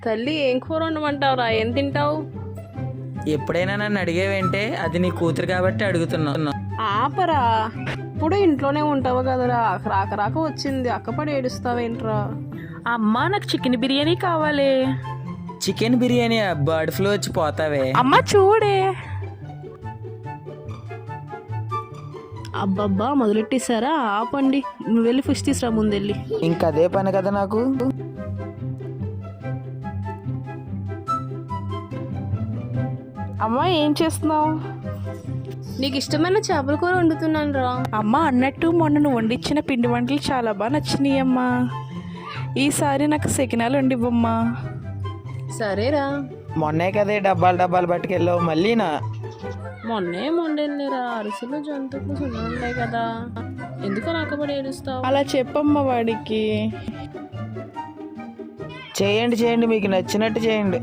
తల్లి ఏం కూర వండమంటావురా? ఏం తింటావు? ఎప్పుడైనా నన్ను అడిగేవేంటే అది నీ కూతురు కాబట్టి అడుగుతున్నా. ఆపరా, ఇప్పుడు ఇంట్లోనే ఉంటావు కదరా, రాక వచ్చింది అక్కపడి ఏడుస్తావేంట్రా? అమ్మా నాకు చికెన్ బిర్యానీ కావాలి. చికెన్ బిర్యానీ బర్డ్ ఫ్లూ వచ్చి పోతావే. అమ్మ చూడే. అబ్బబ్బా మొదలెట్టేశారా? ఆపండి, నువ్వు వెళ్ళి ఫిష్ తీసురా ముందెళ్ళి. ఇంకదే పని కదా నాకు. అమ్మా ఏం చేస్తున్నావు? నీకు ఇష్టమైన చేపల కూర వండుతున్నాను రా. అమ్మ అన్నట్టు మొన్న నువ్వు వండిచ్చిన పిండి వంటలు చాలా బాగా నచ్చినాయి అమ్మా. ఈసారి నాకు సెకినాలు వండివ్వమ్మా. సరేరా. మొన్నే కదే డబ్బాలు పట్టుకెళ్ళావు మళ్ళీనా? మొన్నే మొండెళ్ళిరా, అరిసెలు జంతువులు సున్నుంటాయి కదా, ఎందుకు రాకబడి ఏడుస్తావు? అలా చెప్పమ్మా వాడికి. చేయండి మీకు నచ్చినట్టు చేయండి.